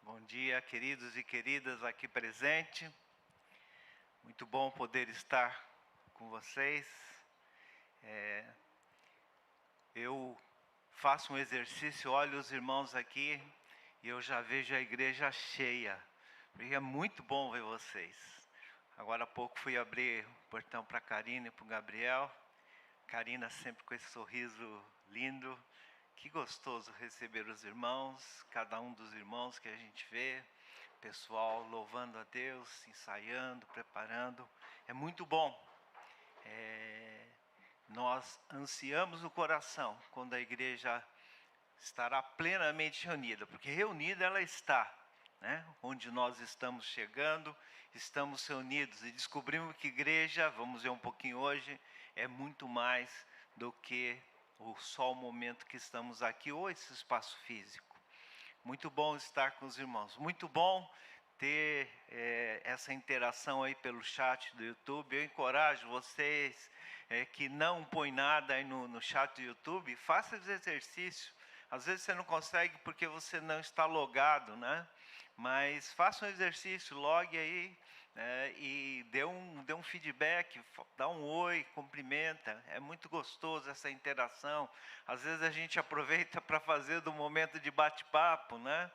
Bom dia, queridos e queridas aqui presentes. Muito bom poder estar com vocês. Eu faço um exercício, olho os irmãos aqui e eu já vejo a igreja cheia. Porque é muito bom ver vocês. Agora há pouco fui abrir o portão para a Karina e para o Gabriel. Karina sempre com esse sorriso lindo. Que gostoso receber os irmãos, cada um dos irmãos que a gente vê, pessoal louvando a Deus, ensaiando, preparando. É muito bom. Nós ansiamos no coração quando a igreja estará plenamente reunida, porque reunida ela está, né? Onde nós estamos chegando, estamos reunidos e descobrimos que igreja, vamos ver um pouquinho hoje, é muito mais do que só o momento que estamos aqui ou esse espaço físico. Muito bom estar com os irmãos, muito bom ter essa interação aí pelo chat do YouTube. Eu encorajo vocês que não põem nada aí no chat do YouTube, faça esse exercício. Às vezes você não consegue porque você não está logado, né? Mas faça um exercício, logue aí e dê um feedback, dá um oi, cumprimenta. É muito gostoso essa interação. Às vezes a gente aproveita para fazer do momento de bate-papo, né?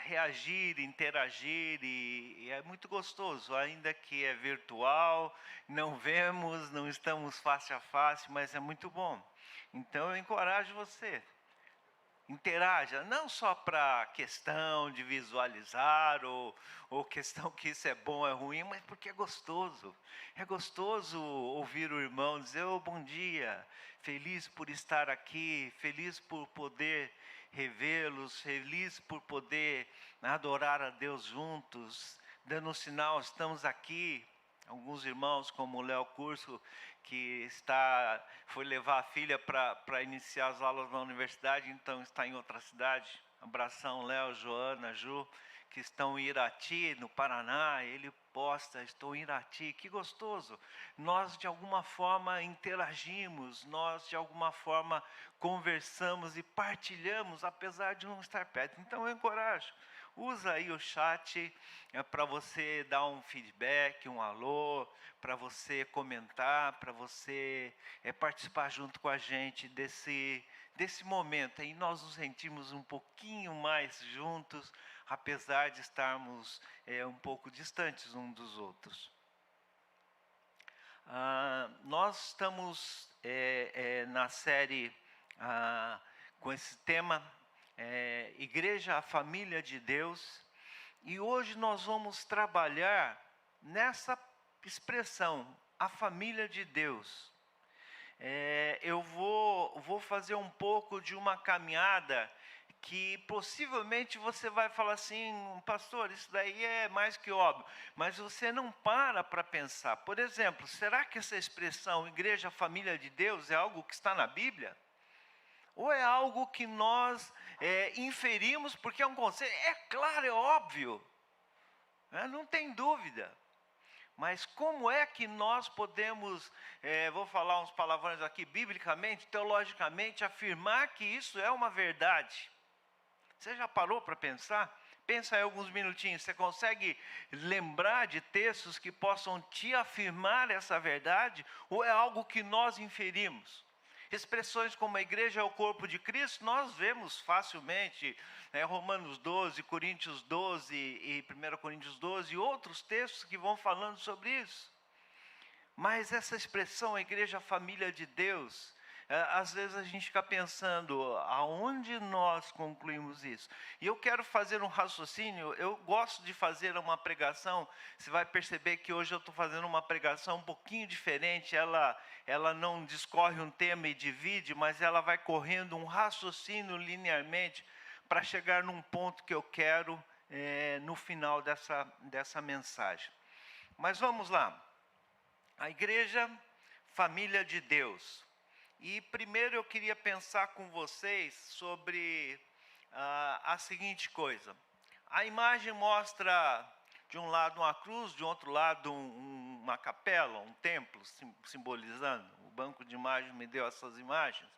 Reagir, interagir, e é muito gostoso, ainda que é virtual, não vemos, não estamos face a face, mas é muito bom. Então eu encorajo você, interaja, não só para questão de visualizar ou questão que isso é bom ou é ruim, mas porque é gostoso. É gostoso ouvir o irmão dizer, bom dia, feliz por estar aqui, feliz por poder revê-los, feliz por poder adorar a Deus juntos, dando um sinal, estamos aqui. Alguns irmãos, como o Léo Curso, que foi levar a filha para iniciar as aulas na universidade, então está em outra cidade. Abração, Léo, Joana, Ju, que estão em Irati, no Paraná. Ele posta, estou em Irati, que gostoso. Nós, de alguma forma, interagimos, nós, de alguma forma, conversamos e partilhamos, apesar de não estar perto. Então, eu encorajo. Usa aí o chat para você dar um feedback, um alô, para você comentar, para você participar junto com a gente desse momento. Aí nós nos sentimos um pouquinho mais juntos, apesar de estarmos um pouco distantes uns dos outros. Nós estamos na série com esse tema, Igreja, a Família de Deus, e hoje nós vamos trabalhar nessa expressão, a família de Deus. Eu vou fazer um pouco de uma caminhada que possivelmente você vai falar assim, pastor, isso daí é mais que óbvio, mas você não para pensar. Por exemplo, será que essa expressão igreja, família de Deus é algo que está na Bíblia? Ou é algo que nós inferimos porque é um conceito? É claro, é óbvio, não tem dúvida. Mas como é que nós podemos, vou falar uns palavrões aqui, biblicamente, teologicamente, afirmar que isso é uma verdade? Você já parou para pensar? Pensa aí alguns minutinhos, você consegue lembrar de textos que possam te afirmar essa verdade? Ou é algo que nós inferimos? Expressões como a igreja é o corpo de Cristo, nós vemos facilmente, Romanos 12, Coríntios 12 e 1 Coríntios 12 e outros textos que vão falando sobre isso. Mas essa expressão, a igreja, a família de Deus, às vezes a gente fica pensando, aonde nós concluímos isso? E eu quero fazer um raciocínio, eu gosto de fazer uma pregação, você vai perceber que hoje eu estou fazendo uma pregação um pouquinho diferente, ela não discorre um tema e divide, mas ela vai correndo um raciocínio linearmente, para chegar num ponto que eu quero no final dessa mensagem. Mas vamos lá. A igreja, família de Deus. E primeiro eu queria pensar com vocês sobre a seguinte coisa. A imagem mostra de um lado uma cruz, de outro lado uma capela, um templo simbolizando. O banco de imagens me deu essas imagens.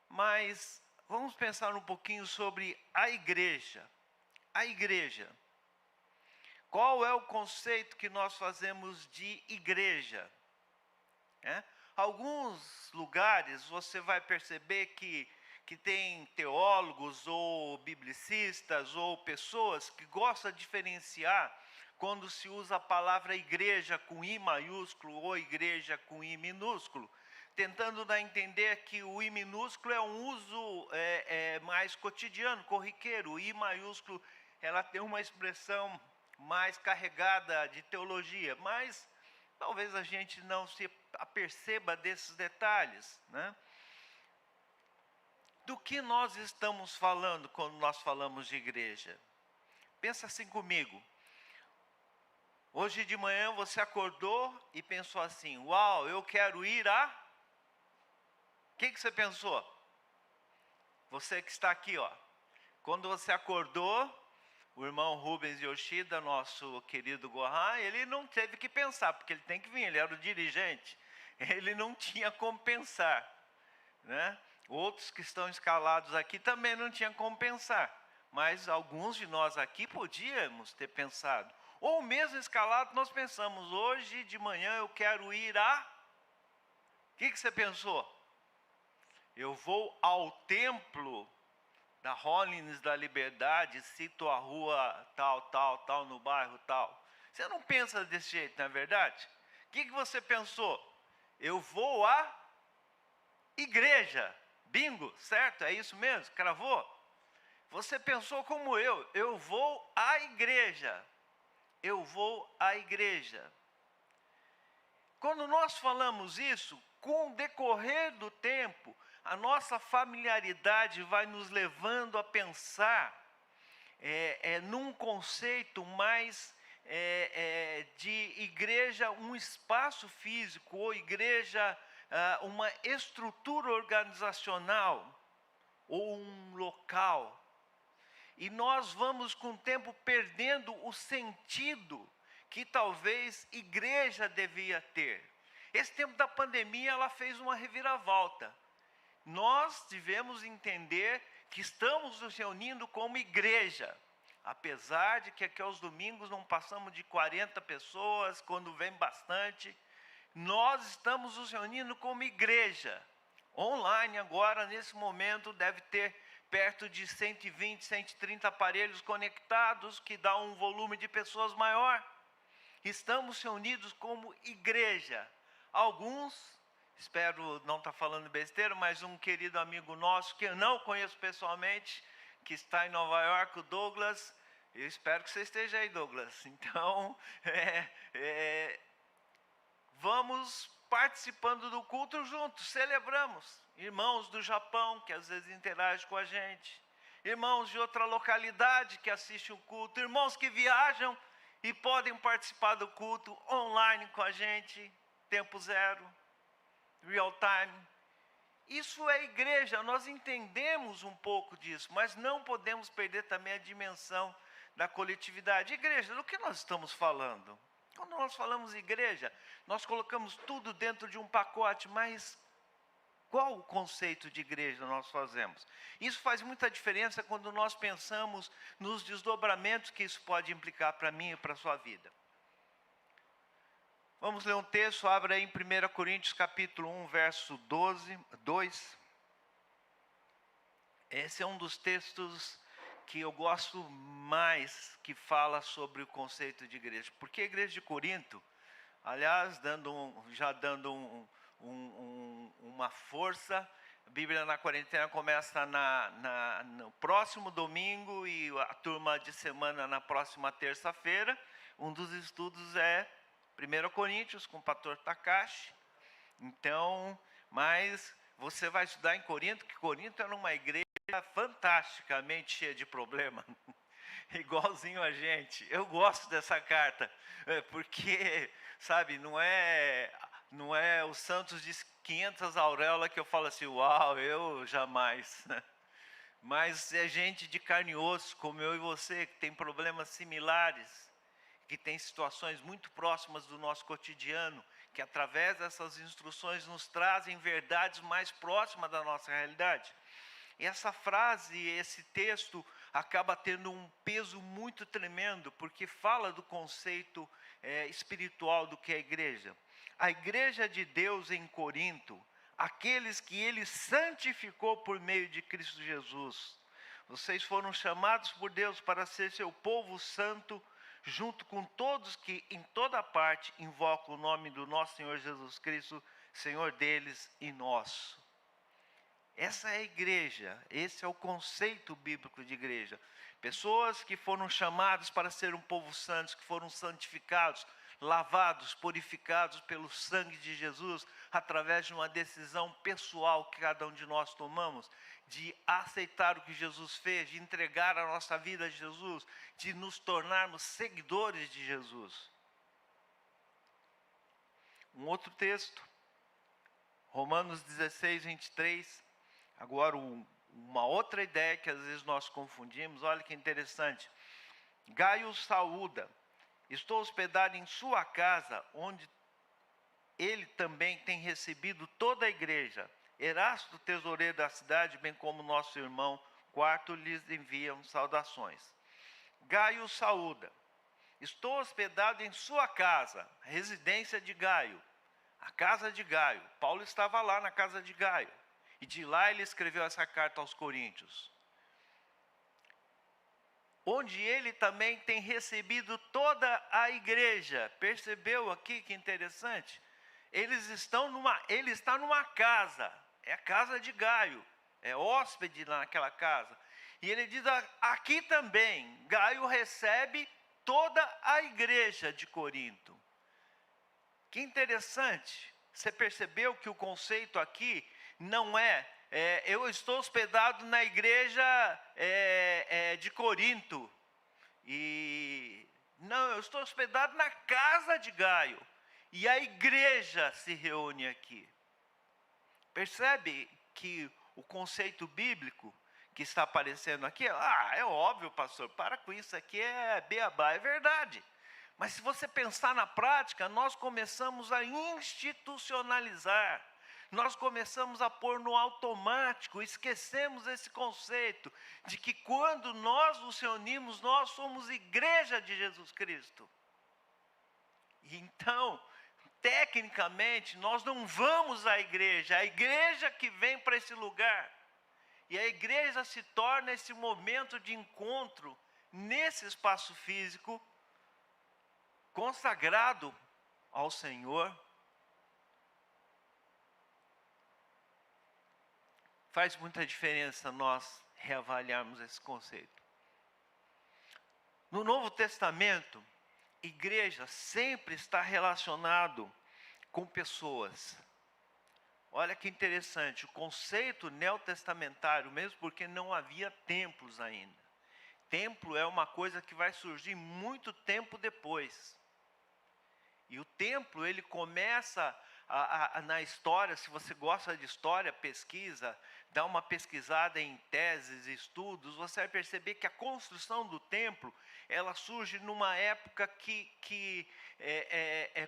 Mas vamos pensar um pouquinho sobre a igreja. A igreja. Qual é o conceito que nós fazemos de igreja? Alguns lugares você vai perceber que tem teólogos ou biblicistas ou pessoas que gostam de diferenciar quando se usa a palavra igreja com I maiúsculo ou igreja com I minúsculo, tentando dar a entender que o I minúsculo é um uso mais cotidiano, corriqueiro. O I maiúsculo, ela tem uma expressão mais carregada de teologia, mas talvez a gente não se aperceba desses detalhes, né? Do que nós estamos falando quando nós falamos de igreja? Pensa assim comigo. Hoje de manhã você acordou e pensou assim: uau, eu quero ir a... O que você pensou? Você que está aqui, ó. Quando você acordou, o irmão Rubens Yoshida, nosso querido Gohan, ele não teve que pensar, porque ele tem que vir, ele era o dirigente. Ele não tinha como pensar, né? Outros que estão escalados aqui também não tinham como pensar, mas alguns de nós aqui podíamos ter pensado. Ou mesmo escalado, nós pensamos: hoje de manhã eu quero ir a... O que você pensou? Eu vou ao templo da Rollins da Liberdade, cito a rua tal, tal, tal, no bairro tal. Você não pensa desse jeito, não é verdade? O que você pensou? Eu vou à igreja. Bingo, certo? É isso mesmo? Cravou? Você pensou como eu vou à igreja. Eu vou à igreja. Quando nós falamos isso, com o decorrer do tempo, a nossa familiaridade vai nos levando a pensar num conceito mais de igreja, um espaço físico, ou igreja, uma estrutura organizacional, ou um local. E nós vamos com o tempo perdendo o sentido que talvez igreja devia ter. Esse tempo da pandemia, ela fez uma reviravolta. Nós devemos entender que estamos nos reunindo como igreja. Apesar de que aqui aos domingos não passamos de 40 pessoas, quando vem bastante, nós estamos nos reunindo como igreja. Online agora, nesse momento, deve ter perto de 120, 130 aparelhos conectados, que dá um volume de pessoas maior. Estamos reunidos como igreja. Alguns, espero não estar falando besteira, mas um querido amigo nosso, que eu não conheço pessoalmente, que está em Nova York, o Douglas, eu espero que você esteja aí, Douglas. Então, vamos participando do culto juntos, celebramos. Irmãos do Japão, que às vezes interagem com a gente. Irmãos de outra localidade que assistem o culto. Irmãos que viajam e podem participar do culto online com a gente. Tempo zero, real time. Isso é igreja, nós entendemos um pouco disso, mas não podemos perder também a dimensão da coletividade. Igreja, do que nós estamos falando? Quando nós falamos igreja, nós colocamos tudo dentro de um pacote, mas qual o conceito de igreja nós fazemos? Isso faz muita diferença quando nós pensamos nos desdobramentos que isso pode implicar para mim e para a sua vida. Vamos ler um texto, abra aí em 1 Coríntios capítulo 1, verso 2. Esse é um dos textos que eu gosto mais, que fala sobre o conceito de igreja. Porque a igreja de Corinto, aliás, já dando uma força, a Bíblia na Quarentena começa no próximo domingo e a turma de semana na próxima terça-feira. Um dos estudos é 1 Coríntios, com o pastor Takashi. Então, mas você vai estudar em Corinto, que Corinto era uma igreja fantasticamente cheia de problema. Igualzinho a gente. Eu gosto dessa carta, porque, sabe, não é o Santos de 500 auréolas que eu falo assim, uau, eu jamais. Mas é gente de carne e osso, como eu e você, que tem problemas similares, que tem situações muito próximas do nosso cotidiano, que através dessas instruções nos trazem verdades mais próximas da nossa realidade. E essa frase, esse texto, acaba tendo um peso muito tremendo, porque fala do conceito espiritual do que é a igreja. A igreja de Deus em Corinto, aqueles que Ele santificou por meio de Cristo Jesus. Vocês foram chamados por Deus para ser seu povo santo, junto com todos que em toda parte invocam o nome do nosso Senhor Jesus Cristo, Senhor deles e nosso. Essa é a igreja, esse é o conceito bíblico de igreja. Pessoas que foram chamadas para ser um povo santo, que foram santificados, lavados, purificados pelo sangue de Jesus, através de uma decisão pessoal que cada um de nós tomamos, de aceitar o que Jesus fez, de entregar a nossa vida a Jesus, de nos tornarmos seguidores de Jesus. Um outro texto, Romanos 16, 23, agora uma outra ideia que às vezes nós confundimos, olha que interessante. Gaio saúda, estou hospedado em sua casa, onde ele também tem recebido toda a igreja. Erasto, tesoureiro da cidade, bem como nosso irmão Quarto, lhes enviam saudações. Gaio saúda, estou hospedado em sua casa, residência de Gaio, a casa de Gaio. Paulo estava lá na casa de Gaio. E de lá ele escreveu essa carta aos Coríntios. Onde ele também tem recebido toda a igreja. Percebeu aqui que interessante? Ele está numa casa. É a casa de Gaio. É hóspede naquela casa. E ele diz aqui também, Gaio recebe toda a igreja de Corinto. Que interessante. Você percebeu que o conceito aqui não eu estou hospedado na igreja de Corinto. Não, eu estou hospedado na casa de Gaio. E a igreja se reúne aqui. Percebe que o conceito bíblico que está aparecendo aqui, é óbvio, pastor, para com isso aqui, é beabá, é verdade. Mas se você pensar na prática, nós começamos a institucionalizar. Nós começamos a pôr no automático, esquecemos esse conceito de que quando nós nos reunimos, nós somos igreja de Jesus Cristo. E então, tecnicamente, nós não vamos à igreja, é a igreja que vem para esse lugar. E a igreja se torna esse momento de encontro nesse espaço físico, consagrado ao Senhor. Faz muita diferença nós reavaliarmos esse conceito. No Novo Testamento, igreja sempre está relacionado com pessoas. Olha que interessante, o conceito neotestamentário, mesmo porque não havia templos ainda. Templo é uma coisa que vai surgir muito tempo depois. E o templo, ele começa na história, se você gosta de história, pesquisa, dá uma pesquisada em teses, estudos, você vai perceber que a construção do templo, ela surge numa época que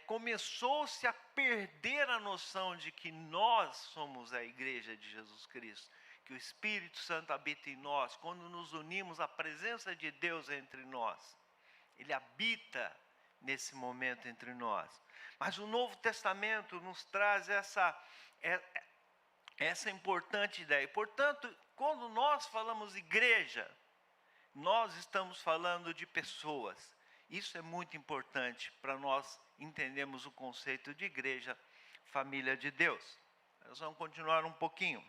começou-se a perder a noção de que nós somos a igreja de Jesus Cristo, que o Espírito Santo habita em nós, quando nos unimos à presença de Deus entre nós. Ele habita nesse momento entre nós. Mas o Novo Testamento nos traz essa importante ideia. Portanto, quando nós falamos igreja, nós estamos falando de pessoas. Isso é muito importante para nós entendermos o conceito de igreja, família de Deus. Nós vamos continuar um pouquinho.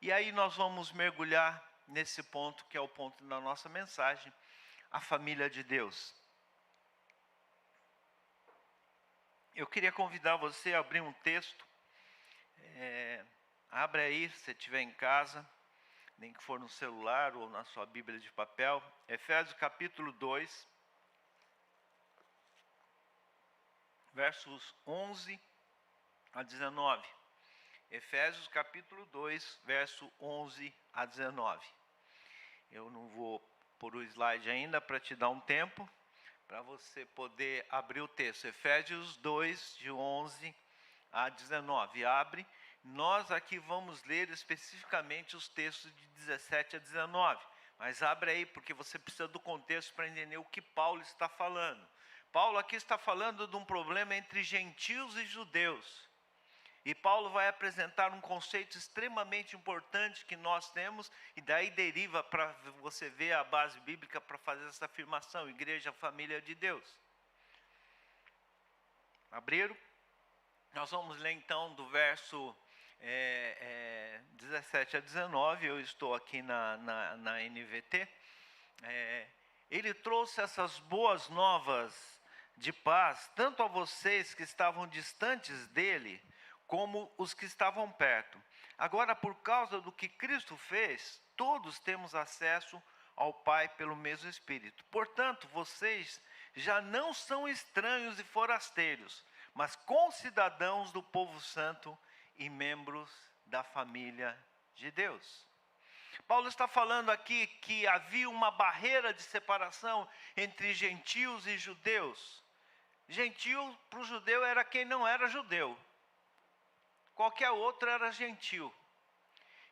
E aí nós vamos mergulhar nesse ponto que é o ponto da nossa mensagem, a família de Deus. Eu queria convidar você a abrir um texto. Abre aí, se você estiver em casa, nem que for no celular ou na sua Bíblia de papel. Efésios capítulo 2, versos 11 a 19. Efésios capítulo 2, verso 11 a 19. Eu não vou pôr o slide ainda para te dar um tempo, para você poder abrir o texto. Efésios 2, de 11 a 19. Abre Nós aqui vamos ler especificamente os textos de 17 a 19. Mas abre aí, porque você precisa do contexto para entender o que Paulo está falando. Paulo aqui está falando de um problema entre gentios e judeus. E Paulo vai apresentar um conceito extremamente importante que nós temos, e daí deriva para você ver a base bíblica para fazer essa afirmação: igreja, família de Deus. Abriram? Nós vamos ler então do verso 17 a 19, eu estou aqui na NVT. Ele trouxe essas boas novas de paz, tanto a vocês que estavam distantes dele, como os que estavam perto. Agora, por causa do que Cristo fez, todos temos acesso ao Pai pelo mesmo Espírito. Portanto, vocês já não são estranhos e forasteiros, mas concidadãos do povo santo e membros da família de Deus. Paulo está falando aqui que havia uma barreira de separação entre gentios e judeus. Gentio para o judeu era quem não era judeu. Qualquer outro era gentil.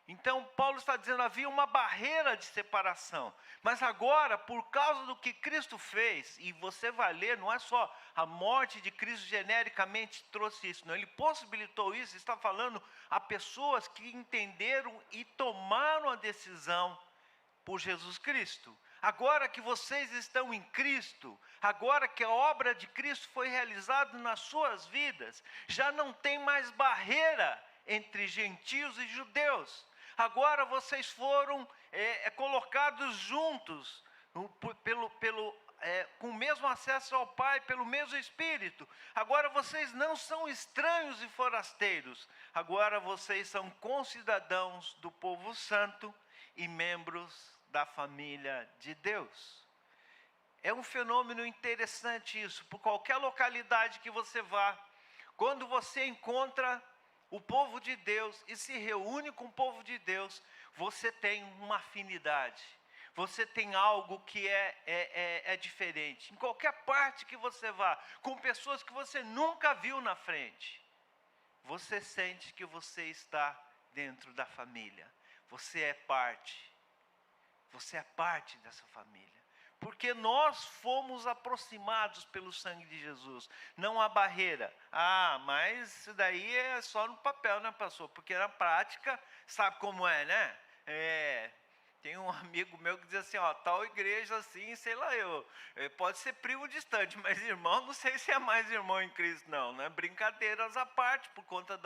Então, Paulo está dizendo, havia uma barreira de separação. Mas agora, por causa do que Cristo fez, e você vai ler, não é só a morte de Cristo genericamente trouxe isso, não, ele possibilitou isso, está falando a pessoas que entenderam e tomaram a decisão por Jesus Cristo. Agora que vocês estão em Cristo, agora que a obra de Cristo foi realizada nas suas vidas, já não tem mais barreira entre gentios e judeus. Agora vocês foram colocados juntos, com o mesmo acesso ao Pai, pelo mesmo Espírito. Agora vocês não são estranhos e forasteiros. Agora vocês são concidadãos do povo santo e membros da família de Deus. É um fenômeno interessante isso. Por qualquer localidade que você vá, quando você encontra o povo de Deus e se reúne com o povo de Deus, você tem uma afinidade. Você tem algo que é diferente. Em qualquer parte que você vá, com pessoas que você nunca viu na frente, você sente que você está dentro da família. Você é parte. Você é parte dessa família. Porque nós fomos aproximados pelo sangue de Jesus. Não há barreira. Mas isso daí é só no papel, né, pastor? Porque na prática, sabe como é, né? Tem um amigo meu que diz assim, tal igreja assim, sei lá pode ser primo distante, mas irmão, não sei se é mais irmão em Cristo, não, né? Brincadeiras à parte, por conta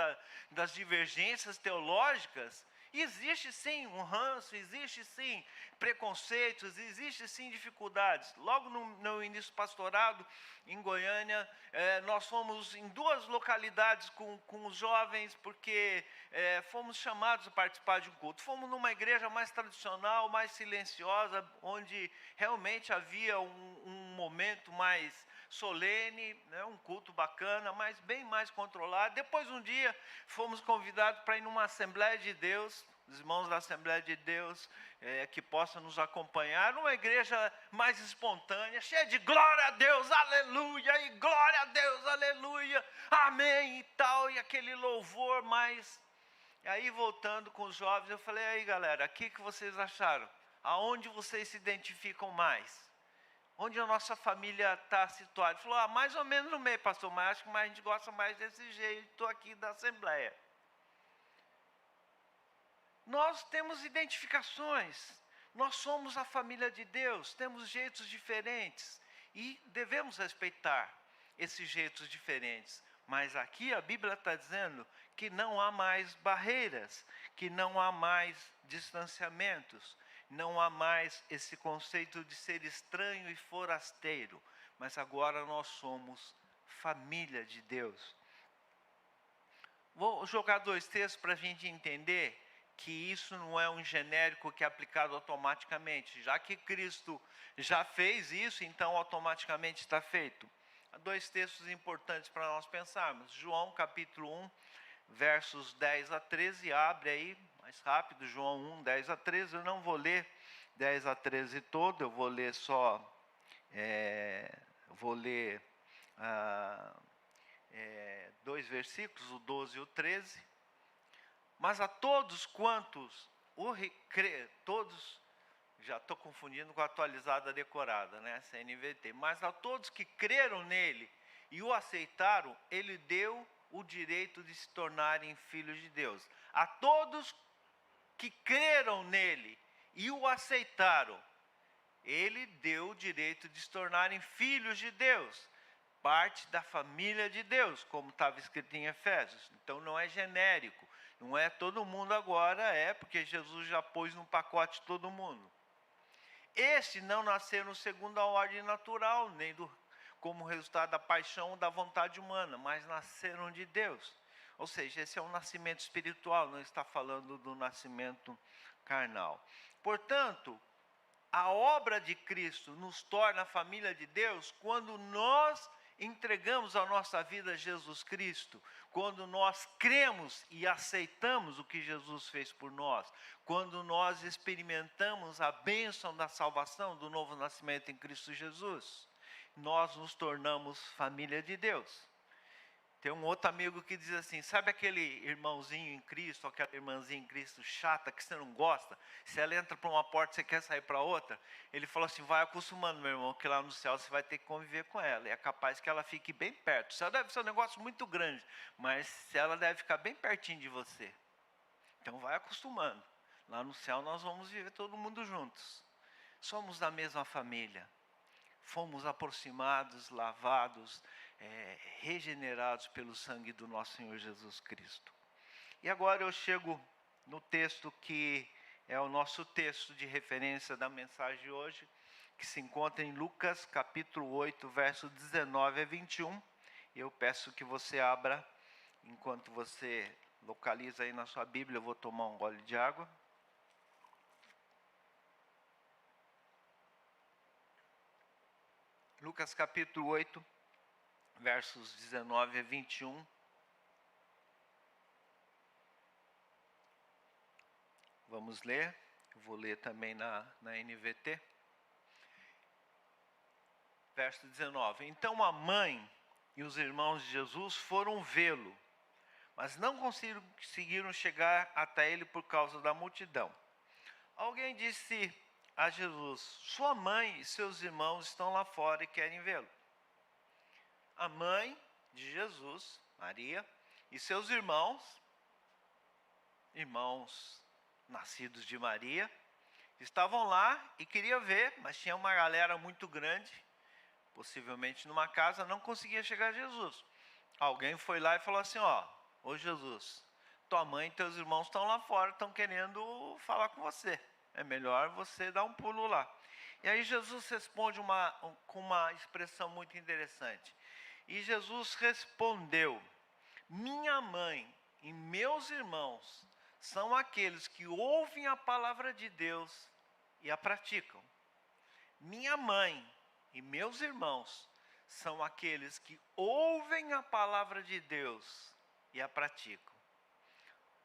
das divergências teológicas. Existe sim um ranço, existe sim preconceitos, existe sim dificuldades. Logo no início do pastorado, em Goiânia, nós fomos em 2 localidades com os jovens, porque fomos chamados a participar de um culto. Fomos numa igreja mais tradicional, mais silenciosa, onde realmente havia um momento mais solene, né, um culto bacana, mas bem mais controlado. Depois, um dia, fomos convidados para ir numa Assembleia de Deus, os irmãos da Assembleia de Deus que possam nos acompanhar, uma igreja mais espontânea, cheia de glória a Deus, aleluia, e glória a Deus, aleluia, amém, e tal, e aquele louvor mais. E aí, voltando com os jovens, eu falei, aí galera, o que vocês acharam? Aonde vocês se identificam mais? Onde a nossa família está situada? Ele falou, mais ou menos no meio, pastor, mas acho que a gente gosta mais desse jeito aqui da Assembleia. Nós temos identificações, nós somos a família de Deus, temos jeitos diferentes e devemos respeitar esses jeitos diferentes. Mas aqui a Bíblia está dizendo que não há mais barreiras, que não há mais distanciamentos, não há mais esse conceito de ser estranho e forasteiro, mas agora nós somos família de Deus. Vou jogar 2 textos para a gente entender que isso não é um genérico que é aplicado automaticamente. Já que Cristo já fez isso, então automaticamente está feito. Há 2 textos importantes para nós pensarmos. João capítulo 1, versos 10 a 13, abre aí, mais rápido, João 1, 10 a 13, eu não vou ler 10 a 13 todo, eu vou ler só, vou ler 2 versículos, o 12 e o 13, Mas a todos quantos todos, já estou confundindo com a atualizada decorada, né? Essa NVT. Mas a todos que creram nele e o aceitaram, ele deu o direito de se tornarem filhos de Deus. A todos que creram nele e o aceitaram, ele deu o direito de se tornarem filhos de Deus, parte da família de Deus, como estava escrito em Efésios. Então não é genérico, não é todo mundo agora, porque Jesus já pôs no pacote todo mundo. Estes não nasceram segundo a ordem natural, nem como resultado da paixão ou da vontade humana, mas nasceram de Deus. Ou seja, esse é um nascimento espiritual, não está falando do nascimento carnal. Portanto, a obra de Cristo nos torna a família de Deus quando nós entregamos a nossa vida a Jesus Cristo, quando nós cremos e aceitamos o que Jesus fez por nós, quando nós experimentamos a bênção da salvação, do novo nascimento em Cristo Jesus, nós nos tornamos família de Deus. Tem um outro amigo que diz assim, sabe aquele irmãozinho em Cristo, aquela irmãzinha em Cristo chata que você não gosta? Se ela entra para uma porta e você quer sair para outra, ele falou assim, vai acostumando, meu irmão, que lá no céu você vai ter que conviver com ela. E é capaz que ela fique bem perto. O céu deve ser um negócio muito grande, mas ela deve ficar bem pertinho de você. Então vai acostumando. Lá no céu nós vamos viver todo mundo juntos. Somos da mesma família. Fomos aproximados, lavados, regenerados pelo sangue do nosso Senhor Jesus Cristo. E agora eu chego no texto que é o nosso texto de referência da mensagem de hoje, que se encontra em Lucas capítulo 8, verso 19 a 21. Eu peço que você abra, enquanto você localiza aí na sua Bíblia, eu vou tomar um gole de água. Lucas capítulo 8, versos 19 a 21. Vamos ler, eu vou ler também na NVT. Verso 19. Então a mãe e os irmãos de Jesus foram vê-lo, mas não conseguiram chegar até ele por causa da multidão. Alguém disse a Jesus, sua mãe e seus irmãos estão lá fora e querem vê-lo. A mãe de Jesus, Maria, e seus irmãos nascidos de Maria, estavam lá e queriam ver, mas tinha uma galera muito grande, possivelmente numa casa, não conseguia chegar a Jesus. Alguém foi lá e falou assim, ô Jesus, tua mãe e teus irmãos estão lá fora, estão querendo falar com você. É melhor você dar um pulo lá. E aí Jesus responde com uma expressão muito interessante. E Jesus respondeu, minha mãe e meus irmãos são aqueles que ouvem a palavra de Deus e a praticam. Minha mãe e meus irmãos são aqueles que ouvem a palavra de Deus e a praticam.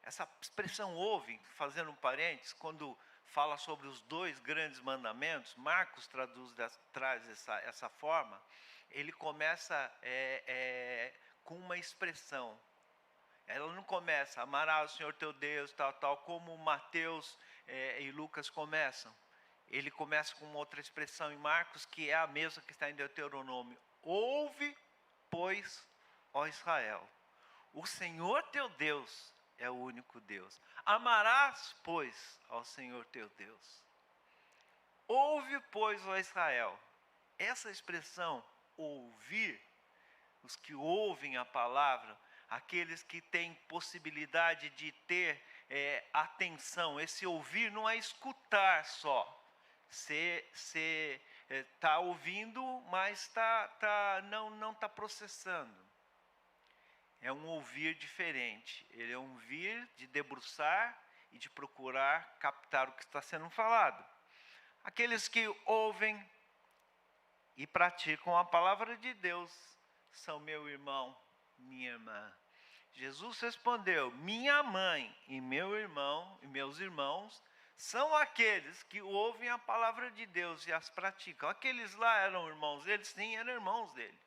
Essa expressão ouve, fazendo um parênteses, quando fala sobre os 2 grandes mandamentos, Marcos traz essa forma, ele começa com uma expressão. Ela não começa, amarás o Senhor teu Deus, tal, como Mateus e Lucas começam. Ele começa com outra expressão em Marcos, que é a mesma que está em Deuteronômio. Ouve, pois, ó Israel, o Senhor teu Deus é o único Deus. Amarás, pois, ao Senhor teu Deus. Ouve, pois, ó Israel. Essa expressão, ouvir, os que ouvem a palavra, aqueles que têm possibilidade de ter atenção. Esse ouvir não é escutar só. Você está ouvindo, mas não está processando. É um ouvir diferente. Ele é um ouvir de debruçar e de procurar captar o que está sendo falado. Aqueles que ouvem e praticam a palavra de Deus são meu irmão, minha irmã. Jesus respondeu, minha mãe e meu irmão e meus irmãos são aqueles que ouvem a palavra de Deus e as praticam. Aqueles lá eram irmãos dele? Sim, eram irmãos dele.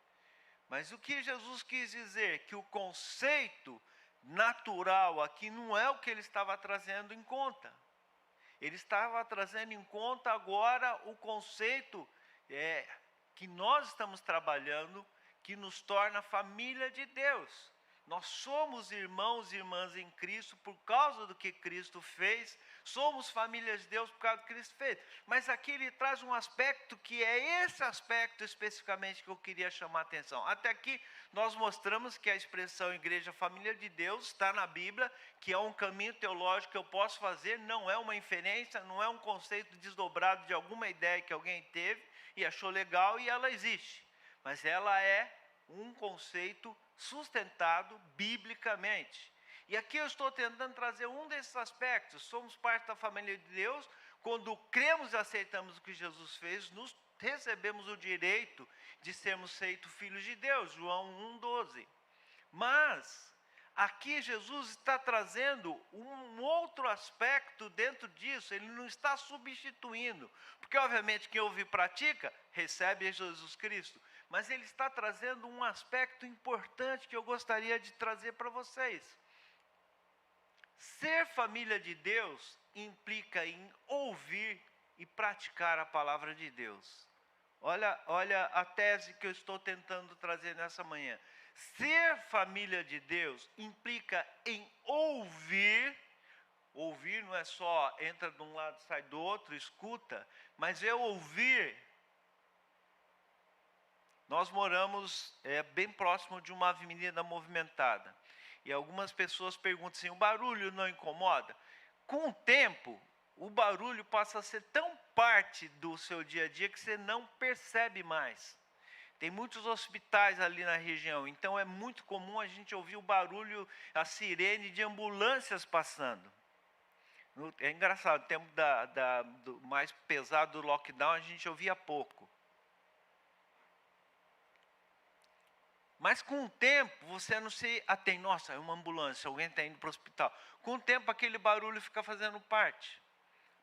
Mas o que Jesus quis dizer? Que o conceito natural aqui não é o que ele estava trazendo em conta. Ele estava trazendo em conta agora o conceito que nós estamos trabalhando, que nos torna família de Deus. Nós somos irmãos e irmãs em Cristo por causa do que Cristo fez. Somos famílias de Deus por causa do que Cristo fez. Mas aqui ele traz um aspecto que é esse aspecto especificamente que eu queria chamar a atenção. Até aqui nós mostramos que a expressão igreja família de Deus está na Bíblia, que é um caminho teológico que eu posso fazer, não é uma inferência, não é um conceito desdobrado de alguma ideia que alguém teve e achou legal e ela existe. Mas ela é um conceito sustentado biblicamente. E aqui eu estou tentando trazer um desses aspectos. Somos parte da família de Deus. Quando cremos e aceitamos o que Jesus fez, nos recebemos o direito de sermos feitos filhos de Deus. João 1,12. Mas aqui Jesus está trazendo um outro aspecto dentro disso. Ele não está substituindo. Porque obviamente quem ouve e pratica, recebe Jesus Cristo. Mas ele está trazendo um aspecto importante que eu gostaria de trazer para vocês. Ser família de Deus implica em ouvir e praticar a palavra de Deus. Olha a tese que eu estou tentando trazer nessa manhã. Ser família de Deus implica em ouvir. Ouvir não é só entra de um lado, sai do outro, escuta, mas é ouvir. Nós moramos bem próximo de uma avenida movimentada. E algumas pessoas perguntam assim, o barulho não incomoda? Com o tempo, o barulho passa a ser tão parte do seu dia a dia que você não percebe mais. Tem muitos hospitais ali na região, então é muito comum a gente ouvir o barulho, a sirene de ambulâncias passando. É engraçado, no tempo do mais pesado do lockdown a gente ouvia pouco. Mas com o tempo, você não se atém. Nossa, é uma ambulância, alguém está indo para o hospital. Com o tempo, aquele barulho fica fazendo parte.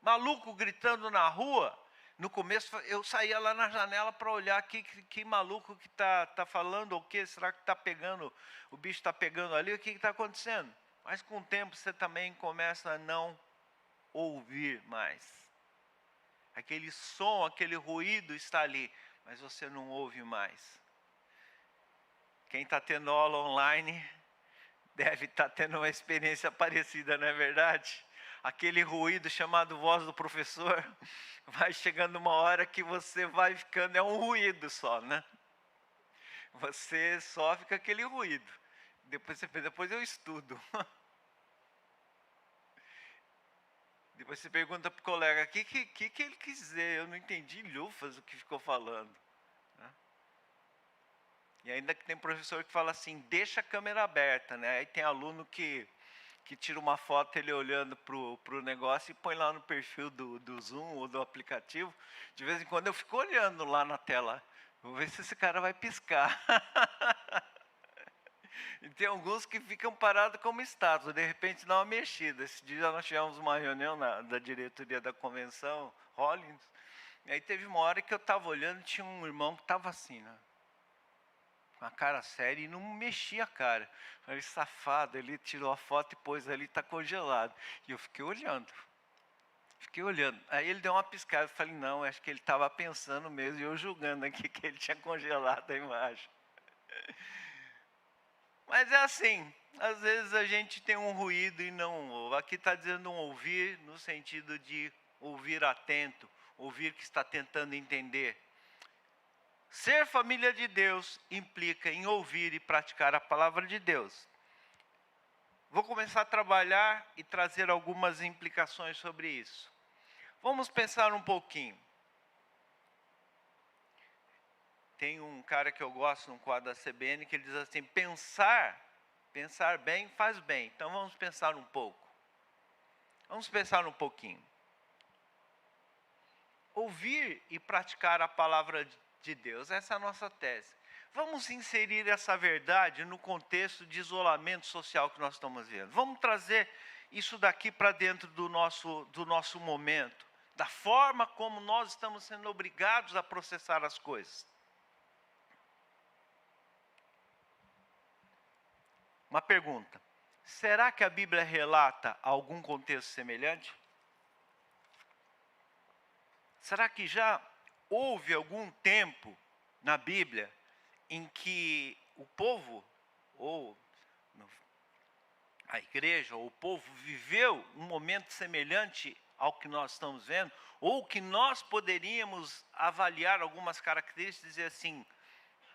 Maluco gritando na rua. No começo, eu saía lá na janela para olhar que maluco que está falando, ou o que? Será que está pegando, o bicho está pegando ali, o que está acontecendo? Mas com o tempo, você também começa a não ouvir mais. Aquele som, aquele ruído está ali, mas você não ouve mais. Quem está tendo aula online deve estar tendo uma experiência parecida, não é verdade? Aquele ruído chamado voz do professor, vai chegando uma hora que você vai ficando, é um ruído só, né? Você só fica aquele ruído. Depois eu estudo. Depois você pergunta para o colega, o que ele quis dizer? Eu não entendi lufas o que ficou falando. E ainda que tem professor que fala assim, deixa a câmera aberta, né? Aí tem aluno que tira uma foto ele olhando pro negócio e põe lá no perfil do Zoom ou do aplicativo. De vez em quando eu fico olhando lá na tela, vou ver se esse cara vai piscar. E tem alguns que ficam parados como estátua, de repente dá uma mexida. Esse dia nós tivemos uma reunião da diretoria da convenção, Hollins, e aí teve uma hora que eu estava olhando, tinha um irmão que estava assim, né? Com a cara séria e não mexia a cara. Falei, safado, ele tirou a foto e pôs ali, está congelado. E eu fiquei olhando. Aí ele deu uma piscada, eu falei, não, acho que ele estava pensando mesmo, e eu julgando aqui que ele tinha congelado a imagem. Mas é assim, às vezes a gente tem um ruído e não ouve. Aqui está dizendo um ouvir no sentido de ouvir atento, ouvir que está tentando entender. Ser família de Deus implica em ouvir e praticar a palavra de Deus. Vou começar a trabalhar e trazer algumas implicações sobre isso. Vamos pensar um pouquinho. Tem um cara que eu gosto no quadro da CBN que ele diz assim, pensar bem faz bem. Então vamos pensar um pouco. Vamos pensar um pouquinho. Ouvir e praticar a palavra de Deus, essa é a nossa tese. Vamos inserir essa verdade no contexto de isolamento social que nós estamos vivendo. Vamos trazer isso daqui para dentro do nosso momento, da forma como nós estamos sendo obrigados a processar as coisas. Uma pergunta: Será que a Bíblia relata algum contexto semelhante? Será que já houve algum tempo na Bíblia em que o povo, ou a igreja, ou o povo, viveu um momento semelhante ao que nós estamos vendo? Ou que nós poderíamos avaliar algumas características e dizer assim,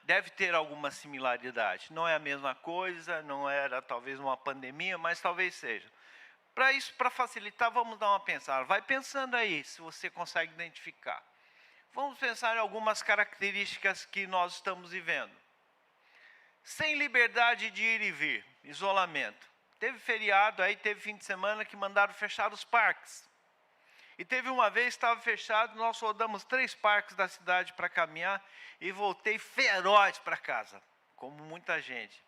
deve ter alguma similaridade. Não é a mesma coisa, não era talvez uma pandemia, mas talvez seja. Para isso, para facilitar, vamos dar uma pensada. Vai pensando aí, se você consegue identificar. Vamos pensar em algumas características que nós estamos vivendo. Sem liberdade de ir e vir, isolamento. Teve feriado, aí teve fim de semana que mandaram fechar os parques. E teve uma vez, estava fechado, nós rodamos 3 parques da cidade para caminhar e voltei feroz para casa, como muita gente.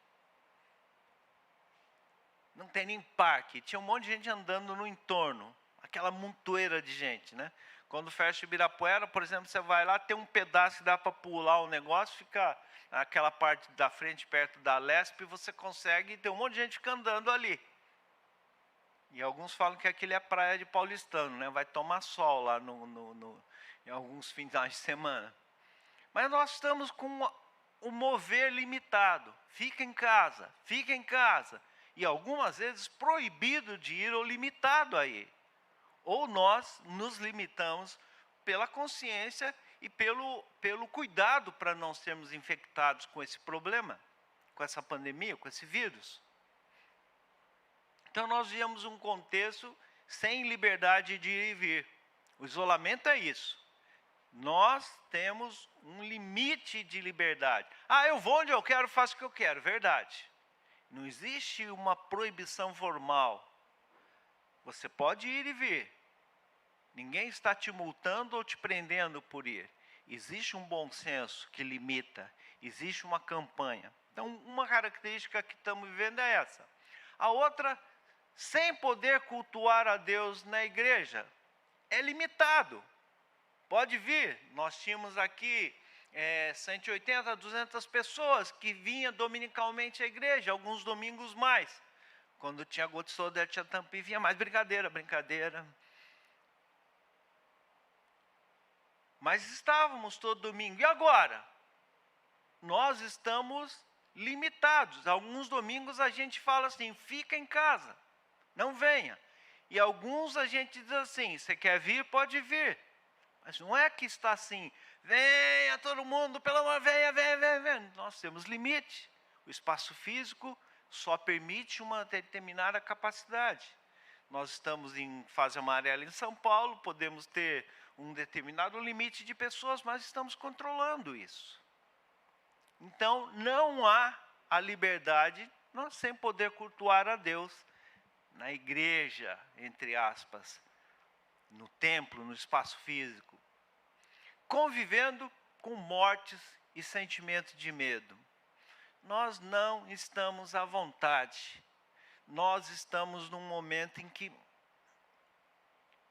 Não tem nem parque, tinha um monte de gente andando no entorno, aquela montoeira de gente, né? Quando fecha Ibirapuera, por exemplo, você vai lá, tem um pedaço que dá para pular o negócio, fica aquela parte da frente, perto da Lesp, você consegue, tem um monte de gente que andando ali. E alguns falam que aquilo é praia de paulistano, né? Vai tomar sol lá em alguns finais de semana. Mas nós estamos com o mover limitado. Fica em casa, fica em casa. E algumas vezes proibido de ir ou limitado a ir. Ou nós nos limitamos pela consciência e pelo cuidado para não sermos infectados com esse problema, com essa pandemia, com esse vírus. Então nós vivemos um contexto sem liberdade de ir e vir. O isolamento é isso. Nós temos um limite de liberdade. Eu vou onde eu quero, faço o que eu quero, verdade. Não existe uma proibição formal. Você pode ir e vir. Ninguém está te multando ou te prendendo por ir. Existe um bom senso que limita. Existe uma campanha. Então, uma característica que estamos vivendo é essa. A outra, sem poder cultuar a Deus na igreja, é limitado. Pode vir, nós tínhamos aqui 180, 200 pessoas que vinham dominicalmente à igreja, alguns domingos mais. Quando tinha Gota Soda, tinha Tampi, vinha mais, brincadeira. Mas estávamos todo domingo, e agora? Nós estamos limitados. Alguns domingos a gente fala assim, fica em casa, não venha. E alguns a gente diz assim, você quer vir, pode vir. Mas não é que está assim, venha todo mundo, pelo amor, venha. Nós temos limite. O espaço físico só permite uma determinada capacidade. Nós estamos em fase amarela em São Paulo, podemos ter um determinado limite de pessoas, mas estamos controlando isso. Então, não há a liberdade, nós sem poder cultuar a Deus na igreja, entre aspas, no templo, no espaço físico, convivendo com mortes e sentimentos de medo. Nós não estamos à vontade. Nós estamos num momento em que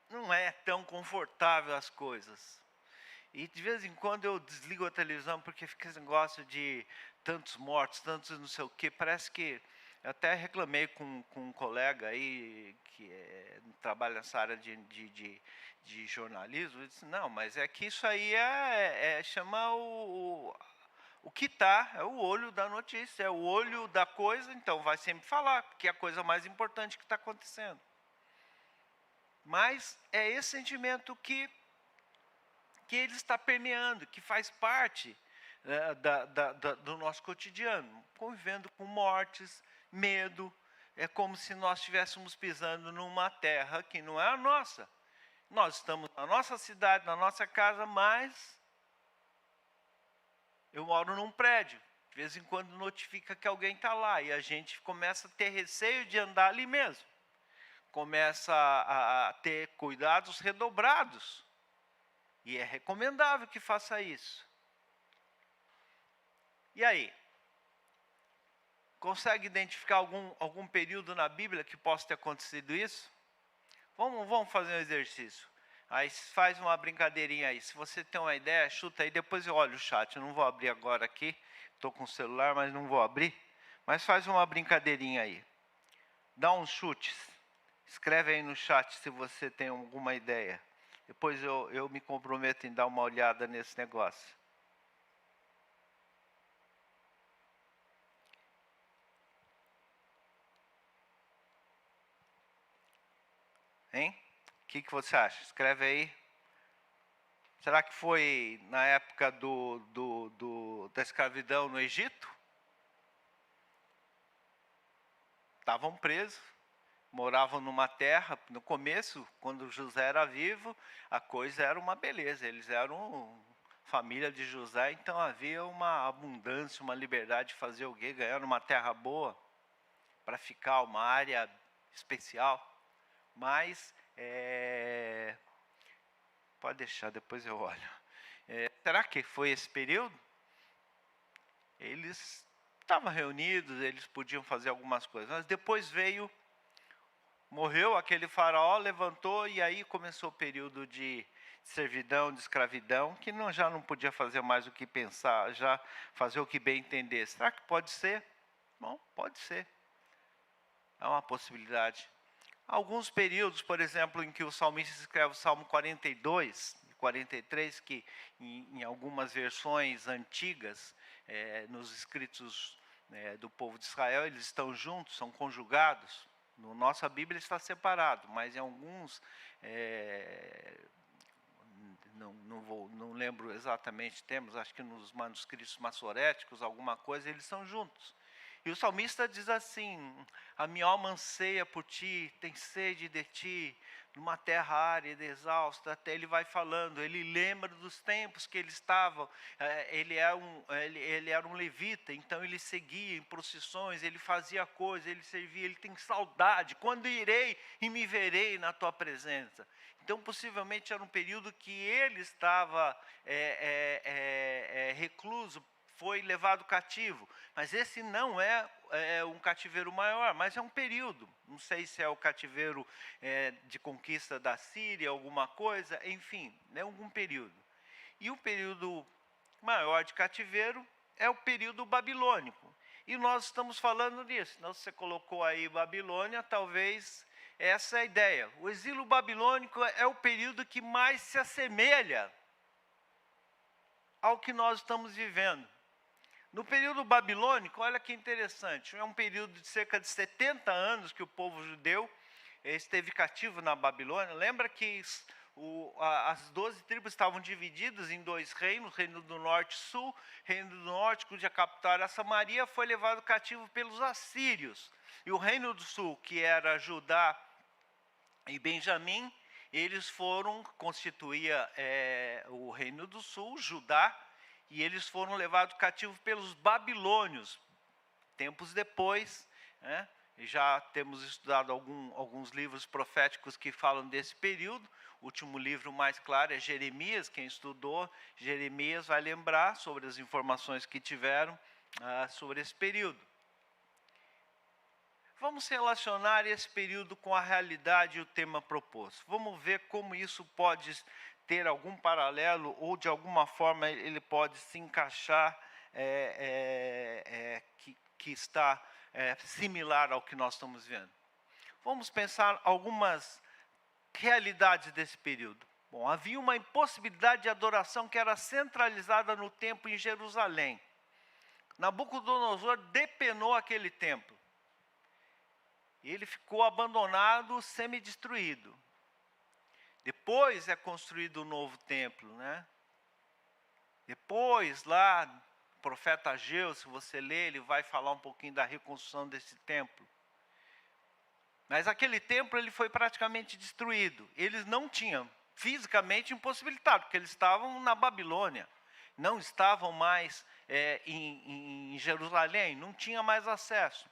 não é tão confortável as coisas. E de vez em quando eu desligo a televisão porque fica esse negócio de tantos mortos, tantos não sei o quê. Parece que eu até reclamei com um colega aí que trabalha nessa área de jornalismo. Ele disse, não, mas é que isso aí chama o que está, é o olho da notícia, é o olho da coisa, então vai sempre falar, que é a coisa mais importante que está acontecendo. Mas é esse sentimento que ele está permeando, que faz parte do nosso cotidiano, convivendo com mortes, medo. É como se nós estivéssemos pisando numa terra que não é a nossa. Nós estamos na nossa cidade, na nossa casa, mas eu moro num prédio. De vez em quando notifica que alguém está lá e a gente começa a ter receio de andar ali mesmo. Começa a ter cuidados redobrados. E é recomendável que faça isso. E aí? Consegue identificar algum período na Bíblia que possa ter acontecido isso? Vamos fazer um exercício. Aí faz uma brincadeirinha aí. Se você tem uma ideia, chuta aí. Depois eu olho o chat. Eu não vou abrir agora aqui. Estou com o celular, mas não vou abrir. Mas faz uma brincadeirinha aí. Dá uns chutes. Escreve aí no chat se você tem alguma ideia. Depois eu me comprometo em dar uma olhada nesse negócio. Hein? O que você acha? Escreve aí. Será que foi na época da escravidão no Egito? Estavam presos, moravam numa terra. No começo, quando José era vivo, a coisa era uma beleza. Eles eram família de José, então havia uma abundância, uma liberdade de fazer o quê? Ganhar uma terra boa para ficar, uma área especial. Mas, pode deixar, depois eu olho. Será que foi esse período? Eles estavam reunidos, eles podiam fazer algumas coisas, mas depois morreu aquele faraó, levantou, e aí começou o período de servidão, de escravidão, que já não podia fazer mais o que pensar, já fazer o que bem entender. Será que pode ser? Bom, pode ser. É uma possibilidade. Alguns períodos, por exemplo, em que o salmista escreve o Salmo 42, 43, que em algumas versões antigas, nos escritos do povo de Israel, eles estão juntos, são conjugados. Na nossa Bíblia está separado, mas em alguns, não lembro exatamente, temos, acho que nos manuscritos maçoréticos, alguma coisa, eles são juntos. E o salmista diz assim: a minha alma anseia por ti, tem sede de ti, numa terra árida, exausta. Até ele vai falando, ele lembra dos tempos que ele estava, ele era um levita, então ele seguia em procissões, ele fazia coisas, ele servia, ele tem saudade, quando irei e me verei na tua presença. Então possivelmente era um período que ele estava recluso, foi levado cativo, mas esse não é um cativeiro maior, mas é um período. Não sei se é o cativeiro de conquista da Síria, alguma coisa, enfim, é algum período. E o período maior de cativeiro é o período babilônico. E nós estamos falando nisso. Então, você colocou aí Babilônia, talvez essa é a ideia. O exílio babilônico é o período que mais se assemelha ao que nós estamos vivendo. No período babilônico, olha que interessante, é um período de cerca de 70 anos que o povo judeu esteve cativo na Babilônia. Lembra que as 12 tribos estavam divididas em dois reinos, reino do norte e sul. Reino do norte, cuja capital era Samaria, foi levado cativo pelos assírios. E o reino do sul, que era Judá e Benjamim, eles constituía o reino do sul, Judá, e eles foram levados cativos pelos babilônios. Tempos depois, e já temos estudado alguns livros proféticos que falam desse período. O último livro mais claro é Jeremias. Quem estudou Jeremias vai lembrar sobre as informações que tiveram sobre esse período. Vamos relacionar esse período com a realidade e o tema proposto. Vamos ver como isso pode ter algum paralelo ou de alguma forma ele pode se encaixar que está similar ao que nós estamos vendo. Vamos pensar algumas realidades desse período. Bom, havia uma impossibilidade de adoração que era centralizada no templo em Jerusalém. Nabucodonosor depenou aquele templo. E ele ficou abandonado, semi-destruído. Depois é construído o novo templo, Depois, lá, o profeta Ageu, se você ler, ele vai falar um pouquinho da reconstrução desse templo. Mas aquele templo ele foi praticamente destruído. Eles não tinham fisicamente impossibilitado, porque eles estavam na Babilônia. Não estavam mais em Jerusalém, não tinha mais acesso.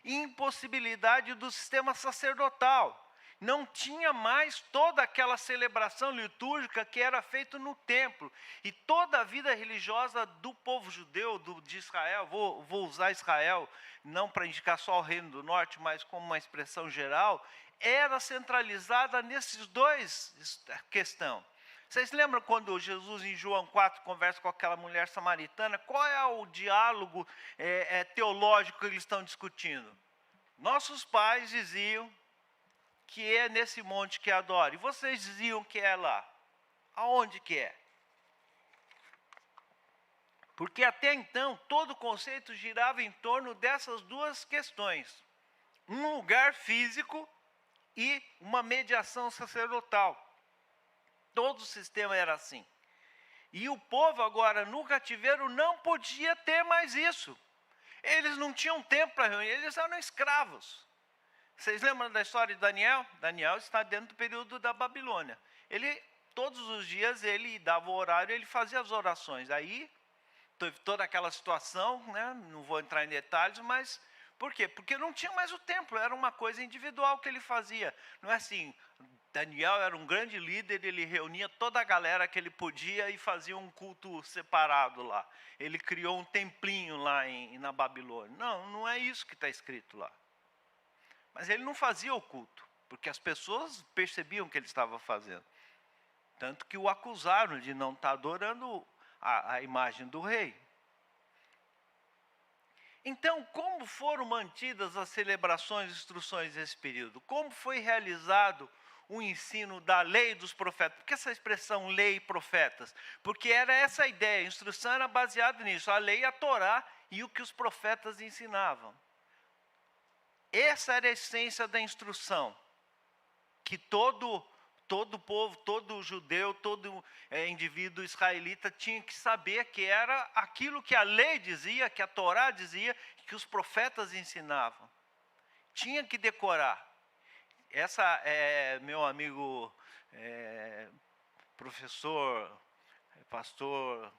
Impossibilidade do sistema sacerdotal. Não tinha mais toda aquela celebração litúrgica que era feita no templo. E toda a vida religiosa do povo judeu, de Israel, vou usar Israel, não para indicar só o Reino do Norte, mas como uma expressão geral, era centralizada nesses dois questões. Vocês lembram quando Jesus, em João 4, conversa com aquela mulher samaritana? Qual é o diálogo teológico que eles estão discutindo? nossos pais diziam que é nesse monte que adora. E vocês diziam que é lá. Aonde que é? Porque até então, todo o conceito girava em torno dessas duas questões. Um lugar físico e uma mediação sacerdotal. Todo o sistema era assim. E o povo agora, no cativeiro, não podia ter mais isso. Eles não tinham tempo para reunir, eles eram escravos. Vocês lembram da história de Daniel? Daniel está dentro do período da Babilônia. Ele, todos os dias, ele dava o horário, ele fazia as orações. Aí, teve toda aquela situação, né? Não vou entrar em detalhes, mas por quê? Porque não tinha mais o templo, era uma coisa individual que ele fazia. Não é assim, Daniel era um grande líder, ele reunia toda a galera que ele podia e fazia um culto separado lá. Ele criou um templinho lá na Babilônia. Não, não é isso que está escrito lá. Mas ele não fazia o culto, porque as pessoas percebiam o que ele estava fazendo. Tanto que o acusaram de não estar adorando a imagem do rei. Então, como foram mantidas as celebrações e instruções desse período? Como foi realizado o ensino da lei dos profetas? Por que essa expressão lei e profetas? Porque era essa a ideia, a instrução era baseada nisso, a lei, a Torá e o que os profetas ensinavam. Essa era a essência da instrução, que todo povo, todo judeu, todo indivíduo israelita tinha que saber que era aquilo que a lei dizia, que a Torá dizia, que os profetas ensinavam. Tinha que decorar. Essa é meu amigo professor, pastor,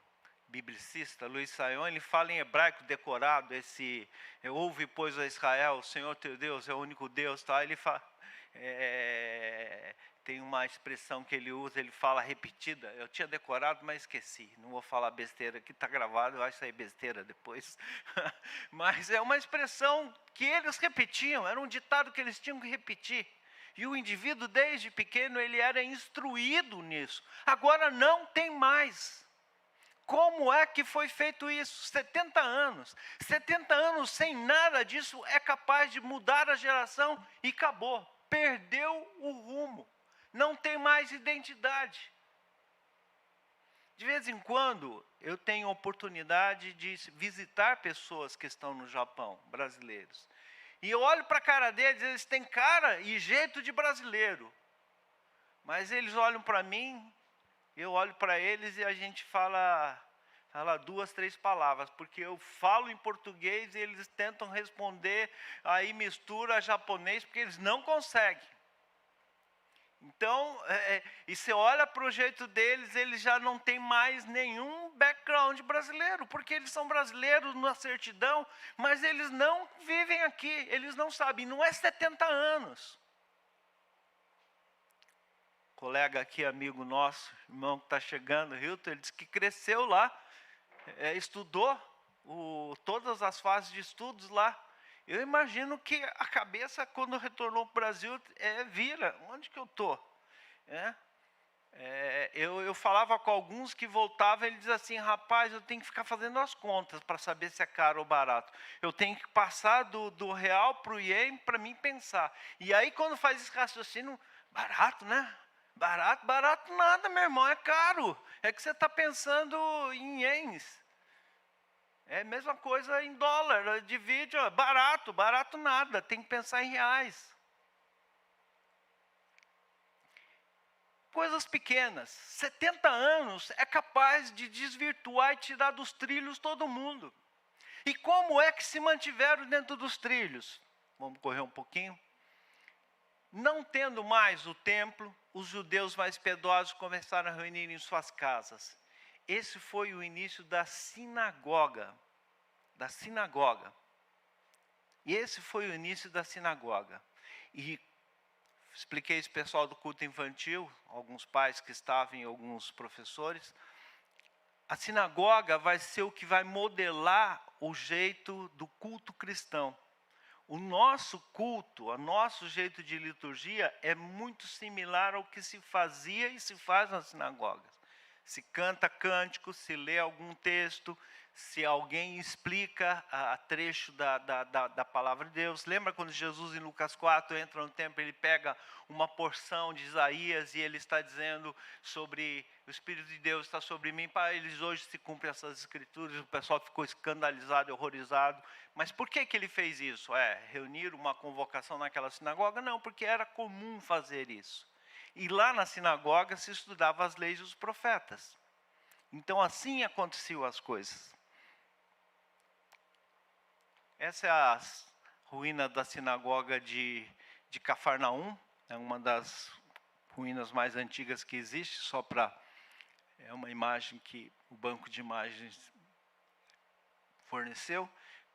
biblicista, Luiz Saião, ele fala em hebraico decorado, ouve, pois, a Israel, o Senhor teu Deus é o único Deus, tá? Ele fala, tem uma expressão que ele usa, ele fala repetida, eu tinha decorado, mas esqueci, não vou falar besteira, aqui está gravado, vai sair besteira depois, mas é uma expressão que eles repetiam, era um ditado que eles tinham que repetir, e o indivíduo desde pequeno ele era instruído nisso, agora não tem mais. Como é que foi feito isso? 70 anos. 70 anos sem nada disso é capaz de mudar a geração e acabou. Perdeu o rumo. Não tem mais identidade. De vez em quando eu tenho oportunidade de visitar pessoas que estão no Japão, brasileiros. E eu olho para a cara deles, eles têm cara e jeito de brasileiro. Mas eles olham para mim, eu olho para eles e a gente fala 2, 3 palavras, porque eu falo em português e eles tentam responder, aí mistura japonês, porque eles não conseguem. Então, e você olha para o jeito deles, eles já não têm mais nenhum background brasileiro, porque eles são brasileiros na certidão, mas eles não vivem aqui, eles não sabem, não é 70 anos. Colega aqui, amigo nosso, irmão que está chegando, Hilton, ele disse que cresceu lá, estudou todas as fases de estudos lá. Eu imagino que a cabeça, quando retornou para o Brasil, vira, onde que eu estou? Eu falava com alguns que voltavam, ele dizia assim, rapaz, eu tenho que ficar fazendo as contas para saber se é caro ou barato. Eu tenho que passar do real para o ien para mim pensar. E aí, quando faz esse raciocínio, barato, né? Barato nada, meu irmão, é caro. É que você está pensando em ienes. É a mesma coisa em dólar, divide, barato nada, tem que pensar em reais. Coisas pequenas, 70 anos é capaz de desvirtuar e tirar dos trilhos todo mundo. E como é que se mantiveram dentro dos trilhos? Vamos correr um pouquinho. Não tendo mais o templo, os judeus mais piedosos começaram a reunir em suas casas. Esse foi o início da sinagoga. E esse foi o início da sinagoga. E expliquei isso ao pessoal do culto infantil, alguns pais que estavam e alguns professores. A sinagoga vai ser o que vai modelar o jeito do culto cristão. O nosso culto, o nosso jeito de liturgia é muito similar ao que se fazia e se faz nas sinagogas. Se canta cântico, se lê algum texto, se alguém explica a trecho da palavra de Deus. Lembra quando Jesus, em Lucas 4, entra no templo, ele pega uma porção de Isaías e ele está dizendo sobre o Espírito de Deus está sobre mim, para eles hoje se cumprem essas escrituras. O pessoal ficou escandalizado e horrorizado. Mas por que ele fez isso? Reunir uma convocação naquela sinagoga? Não, porque era comum fazer isso. E lá na sinagoga se estudava as leis dos profetas. Então assim aconteciam as coisas. Essa é a ruína da sinagoga de Cafarnaum. É uma das ruínas mais antigas que existe, é uma imagem que o banco de imagens forneceu.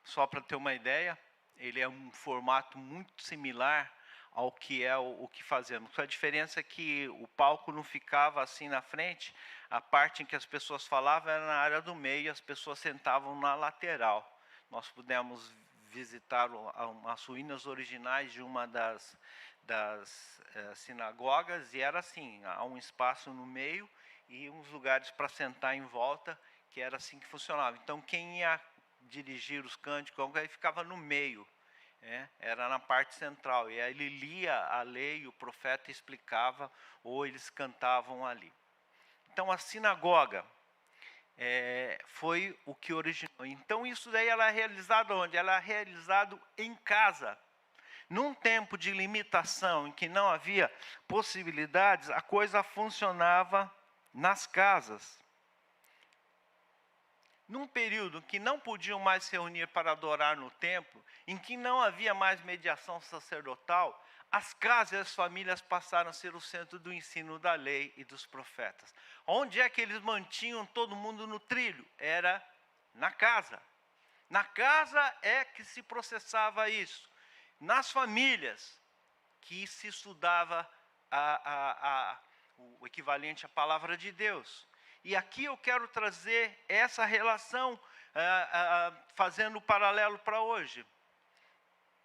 Só para ter uma ideia, ele é um formato muito similar ao que é o que fazemos. A diferença é que o palco não ficava assim na frente, a parte em que as pessoas falavam era na área do meio, as pessoas sentavam na lateral. Nós pudemos visitar as ruínas originais de uma das sinagogas, e era assim, há um espaço no meio e uns lugares para sentar em volta, que era assim que funcionava. Então quem ia dirigir os cânticos aí ficava no meio, era na parte central, e aí ele lia a lei, o profeta explicava, ou eles cantavam ali. Então a sinagoga foi o que originou. Então isso daí ela é realizado onde? Ela é realizado em casa. Num tempo de limitação, em que não havia possibilidades, a coisa funcionava nas casas. Num período em que não podiam mais se reunir para adorar no templo, em que não havia mais mediação sacerdotal, as casas e as famílias passaram a ser o centro do ensino da lei e dos profetas. Onde é que eles mantinham todo mundo no trilho? Era na casa. Na casa é que se processava isso. Nas famílias que se estudava o equivalente à palavra de Deus. E aqui eu quero trazer essa relação, fazendo o paralelo para hoje.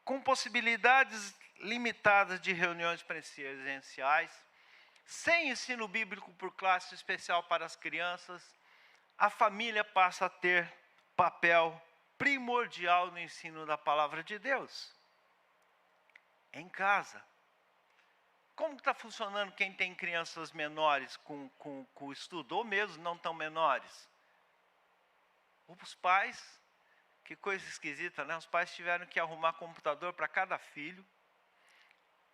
Com possibilidades limitadas de reuniões presenciais, sem ensino bíblico por classe especial para as crianças, a família passa a ter papel primordial no ensino da palavra de Deus. Em casa. Como está funcionando quem tem crianças menores com o estudo, ou mesmo não tão menores? Os pais, que coisa esquisita, né? Os pais tiveram que arrumar computador para cada filho,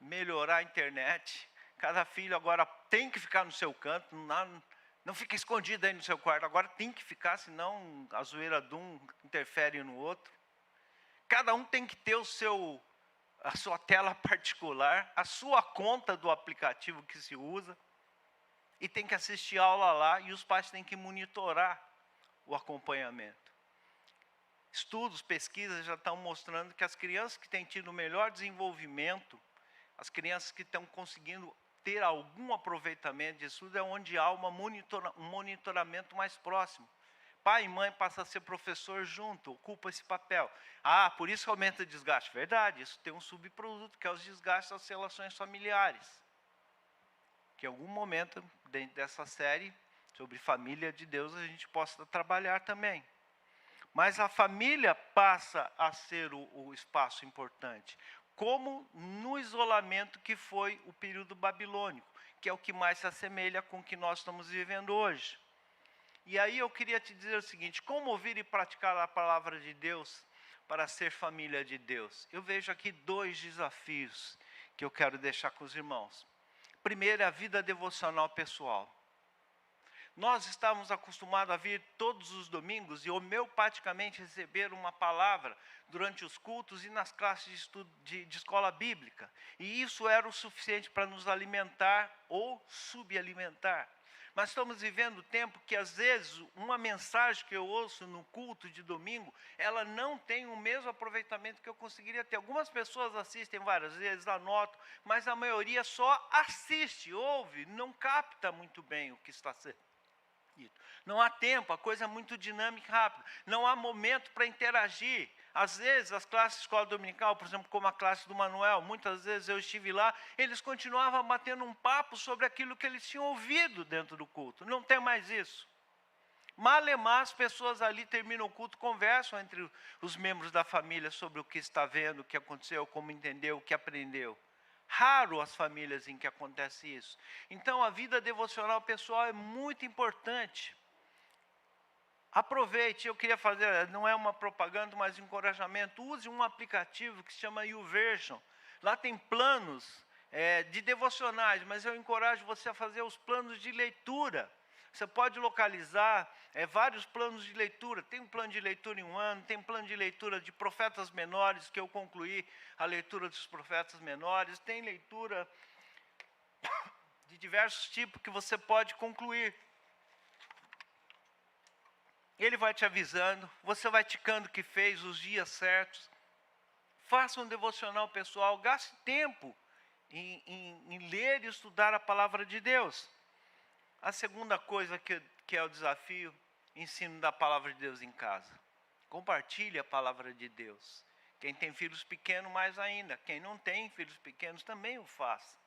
melhorar a internet. Cada filho agora tem que ficar no seu canto, não fica escondido aí no seu quarto, agora tem que ficar, senão a zoeira de um interfere no outro. Cada um tem que ter a sua tela particular, a sua conta do aplicativo que se usa, e tem que assistir aula lá, e os pais têm que monitorar o acompanhamento. Estudos, pesquisas já estão mostrando que as crianças que têm tido melhor desenvolvimento, as crianças que estão conseguindo ter algum aproveitamento de estudo, é onde há um monitoramento mais próximo. Pai e mãe passam a ser professor junto, ocupa esse papel. Por isso que aumenta o desgaste. Verdade, isso tem um subproduto, que é os desgastes das relações familiares. Que em algum momento, dentro dessa série, sobre família de Deus, a gente possa trabalhar também. Mas a família passa a ser o espaço importante. Como no isolamento que foi o período babilônico, que é o que mais se assemelha com o que nós estamos vivendo hoje. E aí eu queria te dizer o seguinte: como ouvir e praticar a palavra de Deus para ser família de Deus? Eu vejo aqui 2 desafios que eu quero deixar com os irmãos. Primeiro é a vida devocional pessoal. Nós estamos acostumados a vir todos os domingos e homeopaticamente receber uma palavra durante os cultos e nas classes de estudo de escola bíblica. E isso era o suficiente para nos alimentar ou subalimentar. Mas estamos vivendo tempo que, às vezes, uma mensagem que eu ouço no culto de domingo, ela não tem o mesmo aproveitamento que eu conseguiria ter. Algumas pessoas assistem várias vezes, anotam, mas a maioria só assiste, ouve, não capta muito bem o que está Não há tempo, a coisa é muito dinâmica e rápida. Não há momento para interagir. Às vezes, as classes de escola dominical, por exemplo, como a classe do Manuel, muitas vezes eu estive lá, eles continuavam batendo um papo sobre aquilo que eles tinham ouvido dentro do culto. Não tem mais isso. Malemar, as pessoas ali terminam o culto, conversam entre os membros da família sobre o que está vendo, o que aconteceu, como entendeu, o que aprendeu. Raro as famílias em que acontece isso. Então, a vida devocional pessoal é muito importante. Aproveite, eu queria fazer, não é uma propaganda, mas um encorajamento. Use um aplicativo que se chama YouVersion. Lá tem planos de devocionais, mas eu encorajo você a fazer os planos de leitura. Você pode localizar vários planos de leitura. Tem um plano de leitura em um ano, tem um plano de leitura de profetas menores, que eu concluí a leitura dos profetas menores. Tem leitura de diversos tipos que você pode concluir. Ele vai te avisando, você vai ticando o que fez, os dias certos. Faça um devocional pessoal, gaste tempo em ler e estudar a palavra de Deus. A segunda coisa que é o desafio, ensino da palavra de Deus em casa. Compartilhe a palavra de Deus. Quem tem filhos pequenos, mais ainda. Quem não tem filhos pequenos, também o faça.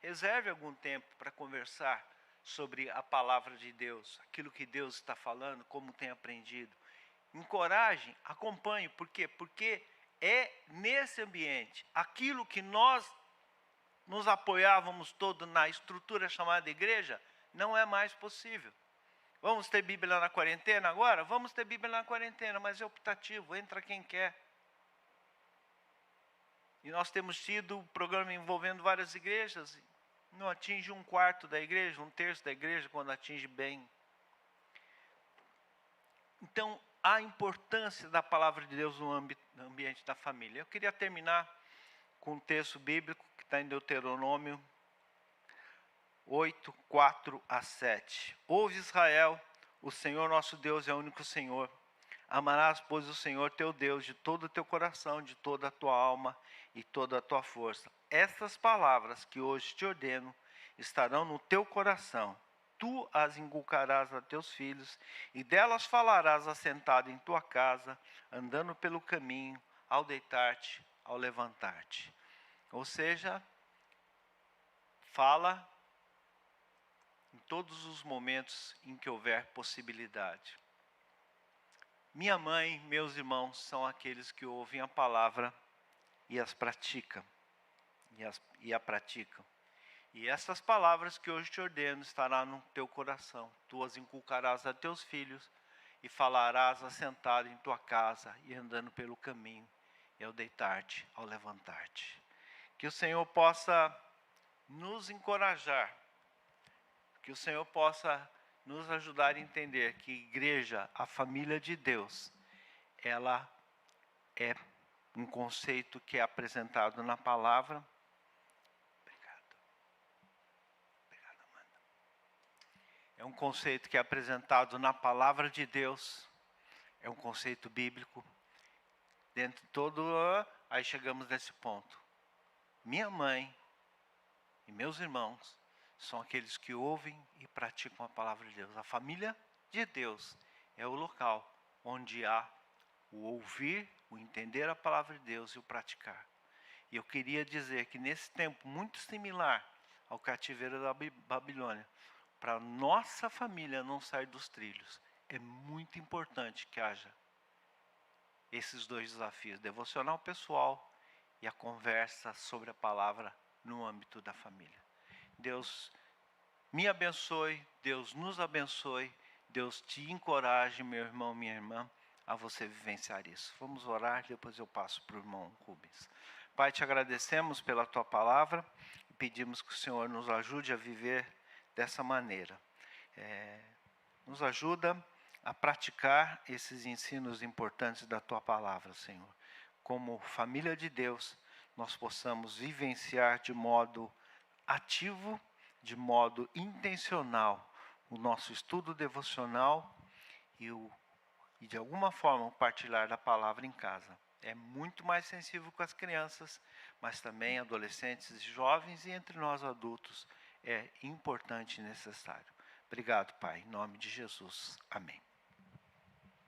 Reserve algum tempo para conversar sobre a palavra de Deus, aquilo que Deus está falando, como tem aprendido. Encoraje, acompanhe. Por quê? Porque é nesse ambiente, aquilo que nós nos apoiávamos todo na estrutura chamada igreja, não é mais possível. Vamos ter Bíblia na quarentena agora? Vamos ter Bíblia na quarentena, mas é optativo, entra quem quer. E nós temos tido um programa envolvendo várias igrejas, não atinge um quarto da igreja, um terço da igreja, quando atinge bem. Então, a importância da palavra de Deus no ambiente da família. Eu queria terminar com um texto bíblico que está em Deuteronômio 8, 4 a 7. Ouve, Israel, o Senhor nosso Deus é o único Senhor. Amarás, pois, o Senhor teu Deus de todo o teu coração, de toda a tua alma e toda a tua força. Estas palavras que hoje te ordeno estarão no teu coração. Tu as inculcarás a teus filhos, e delas falarás assentado em tua casa, andando pelo caminho, ao deitar-te, ao levantar-te. Ou seja, fala em todos os momentos em que houver possibilidade. Minha mãe, meus irmãos, são aqueles que ouvem a palavra e as praticam. E a praticam. E essas palavras que hoje te ordeno estarão no teu coração. Tu as inculcarás a teus filhos e falarás assentado em tua casa e andando pelo caminho, e ao deitar-te, ao levantar-te. Que o Senhor possa nos encorajar, que o Senhor possa nos ajudar a entender que a igreja, a família de Deus, ela é um conceito que é apresentado na palavra. Obrigado, Amanda. É um conceito que é apresentado na palavra de Deus, é um conceito bíblico. Dentro de todo, aí chegamos nesse ponto. Minha mãe e meus irmãos são aqueles que ouvem e praticam a palavra de Deus. A família de Deus é o local onde há o ouvir, o entender a palavra de Deus e o praticar. E eu queria dizer que nesse tempo muito similar ao cativeiro da Babilônia, para nossa família não sair dos trilhos, é muito importante que haja esses dois desafios, devocional pessoal e a conversa sobre a palavra no âmbito da família. Deus me abençoe, Deus nos abençoe, Deus te encoraje, meu irmão, minha irmã, a você vivenciar isso. Vamos orar, depois eu passo para o irmão Rubens. Pai, te agradecemos pela tua palavra e pedimos que o Senhor nos ajude a viver dessa maneira. Nos ajuda a praticar esses ensinos importantes da tua palavra, Senhor. Como família de Deus, nós possamos vivenciar de modo ativo, de modo intencional, o nosso estudo devocional e de alguma forma partilhar da palavra em casa. É muito mais sensível com as crianças, mas também adolescentes e jovens, e entre nós adultos é importante e necessário. Obrigado, Pai, em nome de Jesus. Amém.